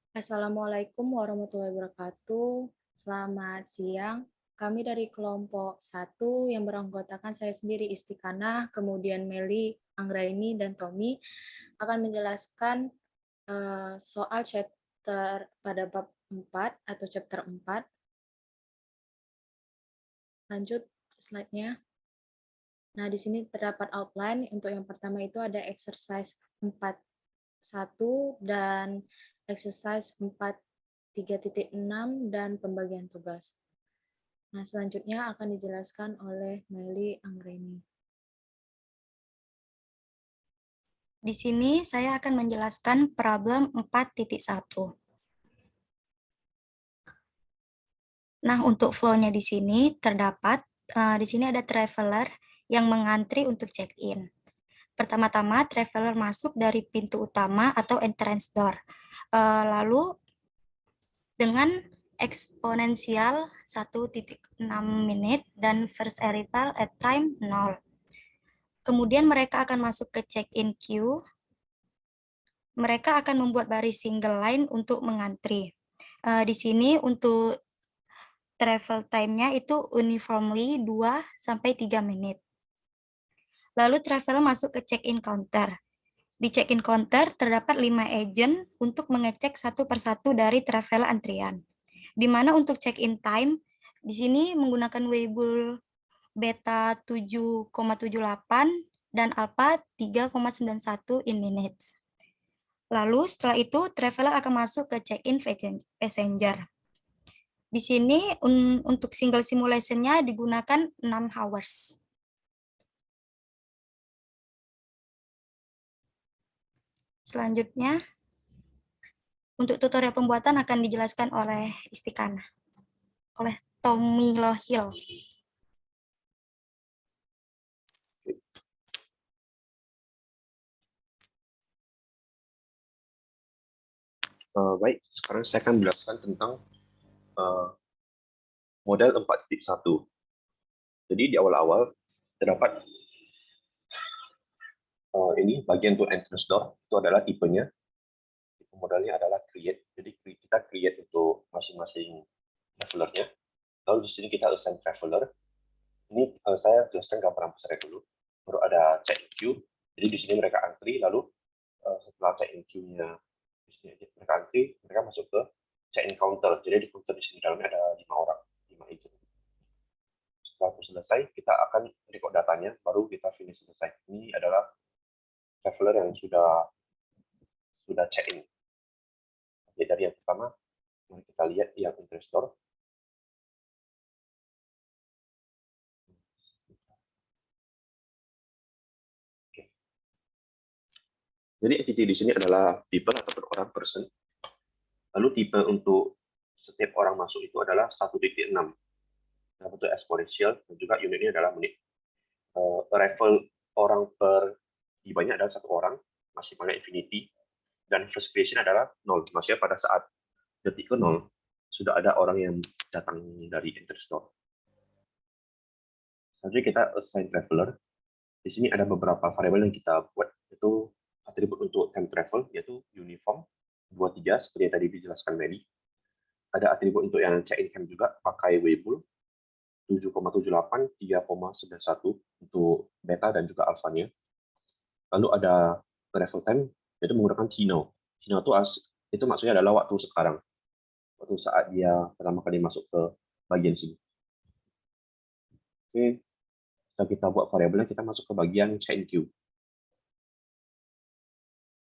Assalamualaikum warahmatullahi wabarakatuh. Selamat siang. Kami dari kelompok 1 yang beranggotakan saya sendiri Istiqanah, kemudian Meli, Anggraini, dan Tommy akan menjelaskan soal chapter pada bab 4 atau chapter 4. Lanjut slide-nya. Nah, di sini terdapat outline. Untuk yang pertama itu ada exercise 4.1 dan exercise 4.3.6 dan pembagian tugas. Nah, selanjutnya akan dijelaskan oleh Meli Anggreni. Di sini saya akan menjelaskan problem 4.1. Nah, untuk flow-nya di sini terdapat, di sini ada traveler yang mengantri untuk check-in. Pertama-tama, traveler masuk dari pintu utama atau entrance door. Lalu, dengan eksponensial 1.6 menit dan first arrival at time 0. Kemudian mereka akan masuk ke check-in queue. Mereka akan membuat baris single line untuk mengantri. Di sini untuk travel time-nya itu uniformly 2-3 menit. Lalu traveler masuk ke check-in counter. Di check-in counter terdapat 5 agent untuk mengecek satu persatu dari travel antrian. Di mana untuk check-in time, di sini menggunakan Weibull beta 7,78 dan alpha 3,91 in minutes. Lalu setelah itu traveler akan masuk ke check-in passenger. Di sini untuk single simulation-nya digunakan 6 hours. Selanjutnya, untuk tutorial pembuatan akan dijelaskan oleh Istiqanah, oleh Tommy Lohil. Baik, sekarang saya akan menjelaskan tentang model 4.1. Jadi di awal-awal terdapat ini bagian untuk entrance door, itu adalah tipenya. Tipe modelnya adalah create. Jadi kita create untuk masing-masing travelernya. Lalu di sini kita assign traveler. Ini saya jelaskan gambaran besarnya dulu. Baru ada check-in queue. Jadi di sini mereka antri, lalu setelah check-in queue-nya mereka antri, mereka masuk ke check-in counter. Jadi di counter di sini dalamnya ada 5 orang, 5 agent. Setelah itu selesai, kita akan record datanya, baru kita finish selesai. Ini adalah traveler yang sudah check-in. Jadi dari yang pertama, mari kita lihat yang investor. Oke. Jadi entity di sini adalah people ataupun orang person. Lalu tipe untuk setiap orang masuk itu adalah 1.6. Dalam bentuk exponential dan juga unitnya adalah menit. Arrival orang per tibanya adalah 1 orang, maksimalnya infinity. Dan first creation adalah 0. Maksudnya pada saat detik ke 0, sudah ada orang yang datang dari interstore. Selanjutnya kita assign traveler. Di sini ada beberapa variabel yang kita buat, yaitu atribut untuk time travel, yaitu uniform 23, seperti yang tadi dijelaskan Meli. Ada atribut untuk yang check-in time juga, pakai Weibull 7,78, 3,91 untuk beta dan juga alfanya. Lalu ada travel time, yaitu menggunakan T-now. T-now itu maksudnya adalah waktu sekarang. Waktu saat dia pertama kali masuk ke bagian sini. Oke, setelah kita buat variabelnya, kita masuk ke bagian check-in queue.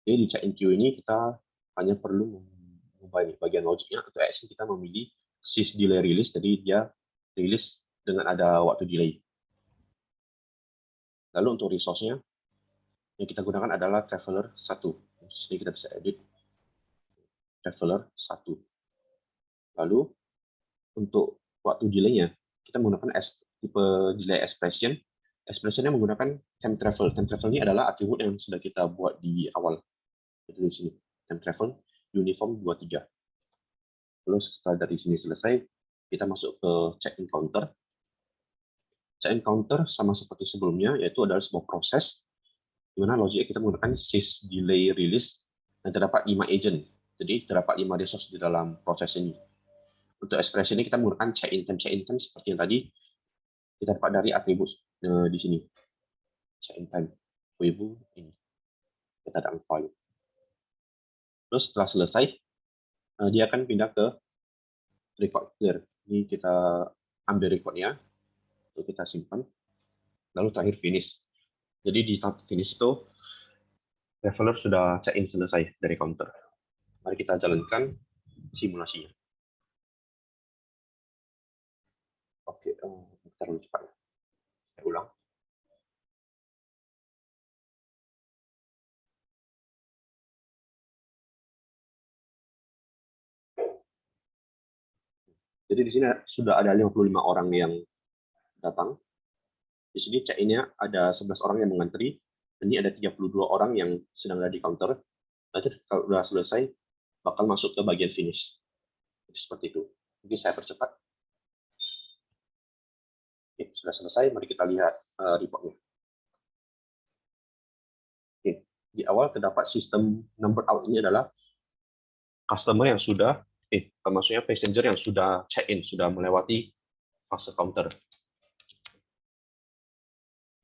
Jadi di check-in queue ini kita hanya perlu mengubah bagian logiknya atau action, kita memilih sys delay release, jadi dia rilis dengan ada waktu delay. Lalu untuk resource-nya yang kita gunakan adalah traveler 1. Di sini kita bisa edit traveler 1. Lalu untuk waktu delay-nya kita menggunakan tipe delay expression. Expression-nya menggunakan time travel. Time travel ini adalah atribut yang sudah kita buat di awal. Jadi di sini time travel uniform 23. Lalu setelah dari sini selesai, kita masuk ke check-in counter. Check-in counter sama seperti sebelumnya, yaitu adalah sebuah proses di mana logiknya kita menggunakan sys delay release dan terdapat 5 agent. Jadi terdapat 5 resource di dalam proses ini. Untuk ekspresi ini kita menggunakan check-in time seperti yang tadi kita dapat dari atribut di sini. Check-in time. Weibo ini. Kita ada value. Terus setelah selesai, dia akan pindah ke record clear. Ini kita ambil recordnya, lalu kita simpan, lalu terakhir finish. Jadi di tahap finish itu, traveler sudah check-in selesai dari counter. Mari kita jalankan simulasinya. Oke, terlalu cepat ya. Saya ulang. Jadi di sini sudah ada 55 orang yang datang. Di sini check-in-nya ada 11 orang yang mengantri. Ini ada 32 orang yang sedang ada di counter. Nanti kalau sudah selesai, bakal masuk ke bagian finish. Jadi seperti itu. Mungkin saya percepat. Oke, sudah selesai. Mari kita lihat reportnya. Oke, di awal terdapat sistem number out ini adalah customer yang sudah, maksudnya passenger yang sudah check-in, sudah melewati fase counter.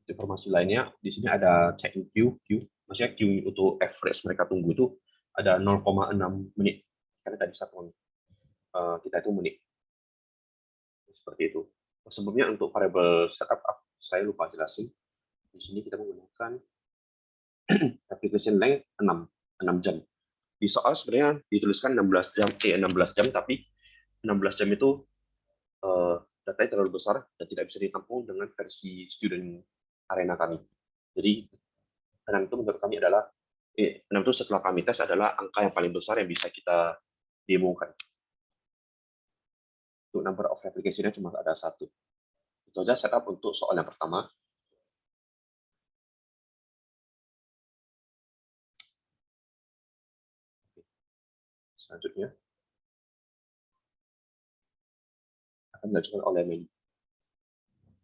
Informasi lainnya, di sini ada check-in queue, maksudnya queue untuk average mereka tunggu itu ada 0,6 menit. Karena tadi satu kita itu menit. Seperti itu. Sebelumnya untuk variable setup, saya lupa jelasin. Di sini kita menggunakan application length 6 jam. Di soal sebenarnya dituliskan 16 jam, 16 jam, tapi 16 jam itu datanya terlalu besar dan tidak bisa ditampung dengan versi student arena kami. Jadi 6 itu menurut kami adalah 6 itu setelah kami tes adalah angka yang paling besar yang bisa kita demokan. Untuk number of application-nya cuma ada 1. Itu saja setup untuk soal yang pertama. Selanjutnya akan dilanjutkan oleh Meli.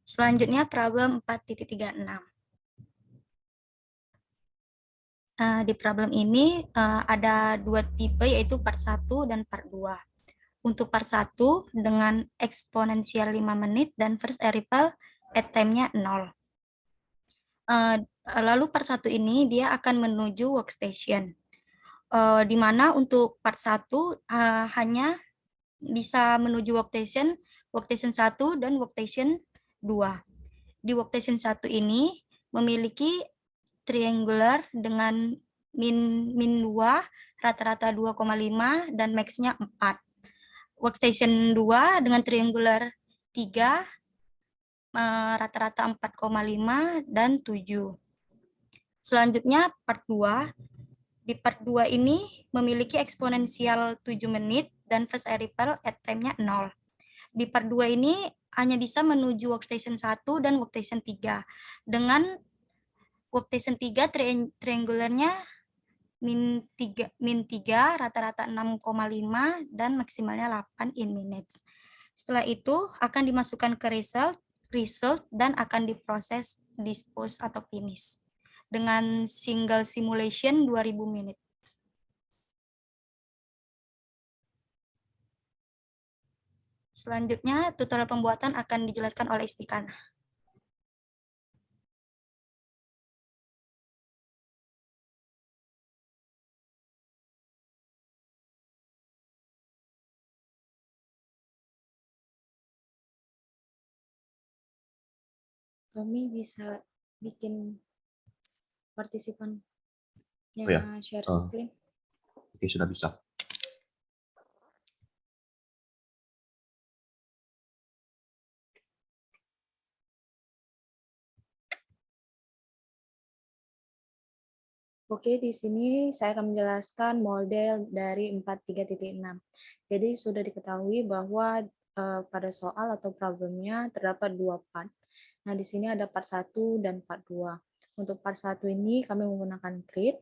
Selanjutnya problem 4.36. Di problem ini ada 2 tipe, yaitu part 1 dan part 2. Untuk part 1 dengan eksponensial 5 menit dan first arrival at time-nya 0. Lalu part 1 ini dia akan menuju workstation. Di mana untuk part 1 hanya bisa menuju workstation 1 dan workstation 2. Di workstation 1 ini memiliki triangular dengan min 2, rata-rata 2,5 dan max-nya 4. Workstation 2 dengan triangular 3, rata-rata 4,5 dan 7. Selanjutnya part 2. Di part 2 ini memiliki eksponensial 7 menit dan first arrival at time-nya 0. Di part 2 ini hanya bisa menuju workstation 1 dan workstation 3. Dengan workstation 3 triangularnya min 3, rata-rata 6,5 dan maksimalnya 8 in minutes. Setelah itu akan dimasukkan ke result dan akan diproses, dispose atau finish dengan single simulation 2000 menit. Selanjutnya tutorial pembuatan akan dijelaskan oleh Istikana. Kami bisa bikin partisipannya share screen. Oke, sudah bisa. Oke, di sini saya akan menjelaskan model dari 43.6. Jadi sudah diketahui bahwa pada soal atau problemnya terdapat 2 part. Nah, di sini ada part 1 dan part 2. Untuk part 1 ini kami menggunakan create.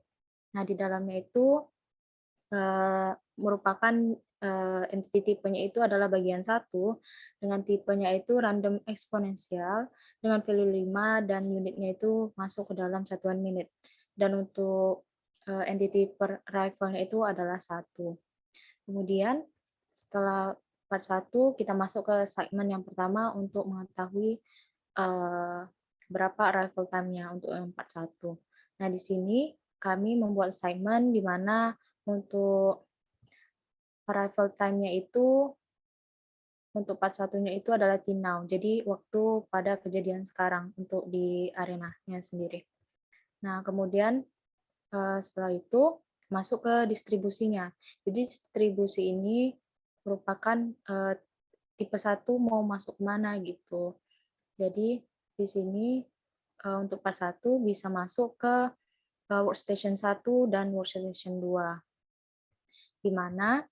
Nah, di dalamnya itu merupakan entity tipenya itu adalah bagian 1 dengan tipenya itu random eksponensial dengan value 5 dan unitnya itu masuk ke dalam satuan menit. Dan untuk entity per arrival-nya itu adalah 1. Kemudian setelah part 1 kita masuk ke segmen yang pertama untuk mengetahui berapa arrival time-nya untuk yang part 1. Nah, di sini kami membuat segmen di mana untuk arrival time-nya itu untuk part satunya itu adalah now. Jadi waktu pada kejadian sekarang untuk di arenanya sendiri. Nah, kemudian setelah itu masuk ke distribusinya. Jadi distribusi ini merupakan tipe 1 mau masuk mana gitu. Jadi di sini untuk part 1 bisa masuk ke workstation 1 dan workstation 2. Di mana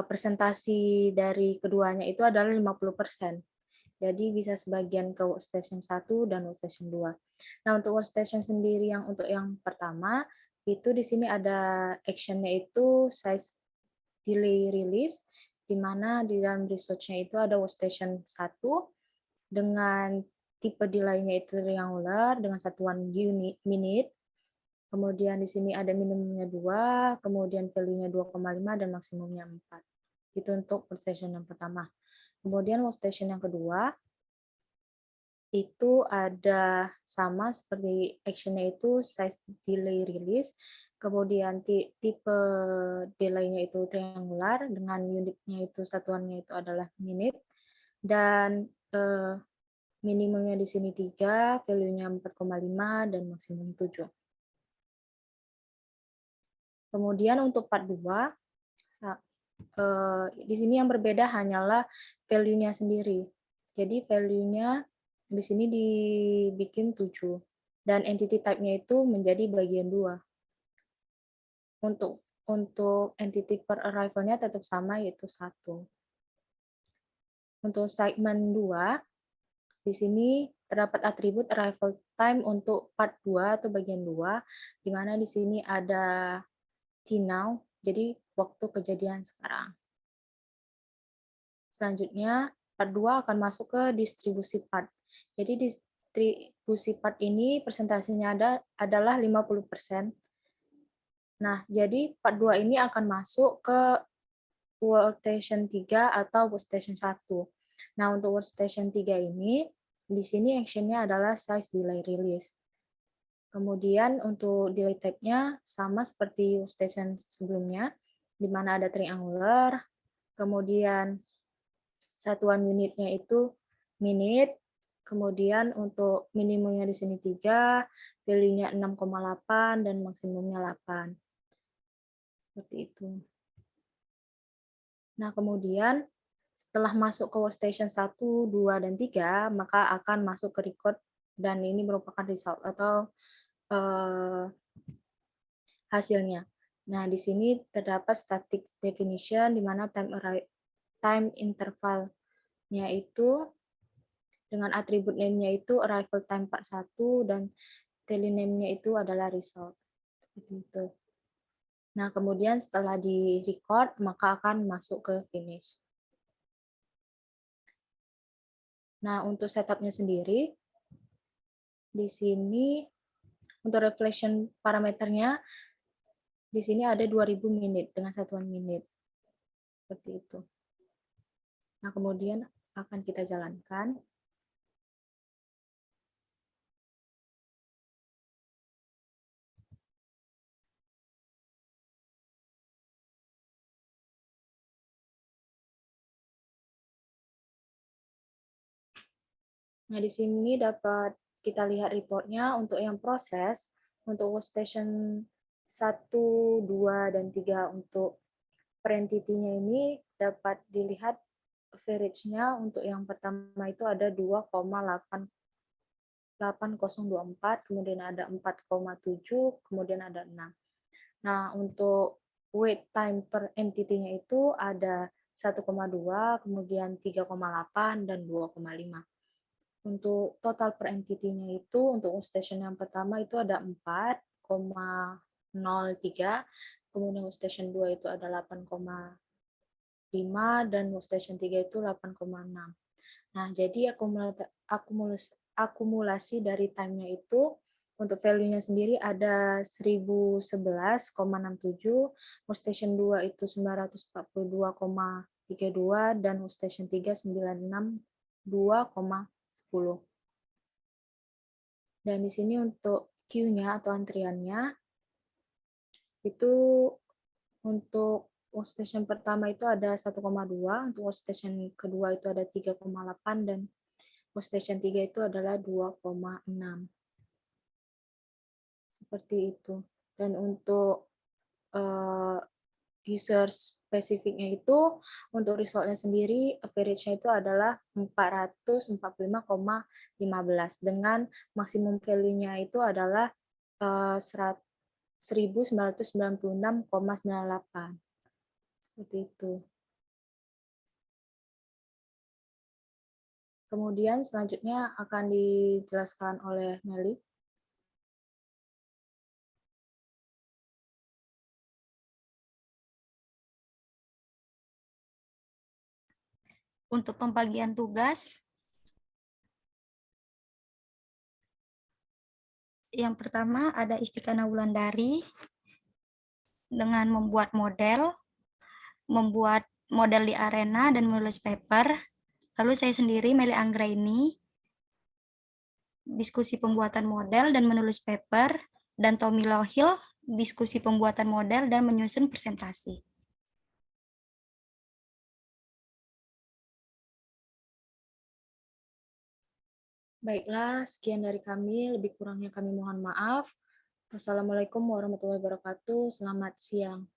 presentasi dari keduanya itu adalah 50%. Jadi bisa sebagian ke workstation 1 dan workstation 2. Nah, untuk workstation sendiri yang untuk yang pertama, itu di sini ada action-nya itu size delay release, di mana di dalam research-nya itu ada workstation 1 dengan tipe delay-nya itu triangular dengan satuan unit minute. Kemudian di sini ada minimumnya 2, kemudian value-nya 2,5 dan maksimumnya 4. Itu untuk workstation yang pertama. Kemudian workstation yang kedua, itu ada sama seperti action-nya itu size delay release, kemudian tipe delay-nya itu triangular, dengan unitnya itu satuannya itu adalah minute, dan minimumnya di sini 3, value-nya 4,5, dan maksimum 7. Kemudian untuk part 2, di sini yang berbeda hanyalah value-nya sendiri. Jadi value-nya di sini dibikin 7. Dan entity type-nya itu menjadi bagian 2. Untuk entity per arrival-nya tetap sama, yaitu 1. Untuk segmen 2, di sini terdapat atribut arrival time untuk part 2 atau bagian 2, di mana di sini ada now, jadi waktu kejadian sekarang. Selanjutnya, part 2 akan masuk ke distribusi part. Jadi distribusi part ini presentasinya adalah 50%. Nah, jadi part 2 ini akan masuk ke workstation 3 atau workstation 1. Nah, untuk workstation 3 ini, di sini action-nya adalah size delay release. Kemudian untuk delay type-nya sama seperti workstation sebelumnya, di mana ada triangular, kemudian satuan unitnya itu minute, kemudian untuk minimumnya di sini 3, value-nya 6,8, dan maksimumnya 8. Seperti itu. Nah, kemudian setelah masuk ke workstation 1, 2, dan 3, maka akan masuk ke record, dan ini merupakan result atau hasilnya. Nah, di sini terdapat static definition, di mana time interval-nya itu dengan atribut name-nya itu arrival time part 1 dan tally name-nya itu adalah result. Gitu. Nah, kemudian setelah di record, maka akan masuk ke finish. Nah, untuk setup-nya sendiri, di sini untuk reflection parameternya, di sini ada 2000 menit dengan satuan menit. Seperti itu. Nah, kemudian akan kita jalankan. Nah, di sini dapat kita lihat reportnya untuk yang proses, untuk workstation 1, 2, dan 3 untuk per entity-nya ini dapat dilihat average-nya untuk yang pertama itu ada 2,8024, kemudian ada 4,7, kemudian ada 6. Nah, untuk wait time per entity-nya itu ada 1,2, kemudian 3,8, dan 2,5. Untuk total per entity-nya itu untuk workstation yang pertama itu ada 4,03, kemudian workstation 2 itu ada 8,5, dan workstation 3 itu 8,6. Nah, jadi akumulasi dari time-nya itu Untuk value-nya sendiri ada 1011,67, workstation 2 itu 942,32, dan workstation 3 962,10. Dan di sini untuk queue-nya atau antriannya, itu untuk workstation pertama itu ada 1,2, untuk workstation kedua itu ada 3,8, dan workstation 3 itu adalah 2,6. Seperti itu. Dan untuk user spesifiknya itu, untuk resultnya sendiri, average-nya itu adalah 445,15, dengan maksimum value-nya itu adalah 1996,98. Seperti itu. Kemudian selanjutnya akan dijelaskan oleh Meli. Untuk pembagian tugas, yang pertama ada Istikana Wulandari dengan membuat model di arena dan menulis paper. Lalu saya sendiri, Meli Anggraini, diskusi pembuatan model dan menulis paper, dan Tommy Lohil, diskusi pembuatan model dan menyusun presentasi. Baiklah, sekian dari kami. Lebih kurangnya kami mohon maaf. Wassalamualaikum warahmatullahi wabarakatuh. Selamat siang.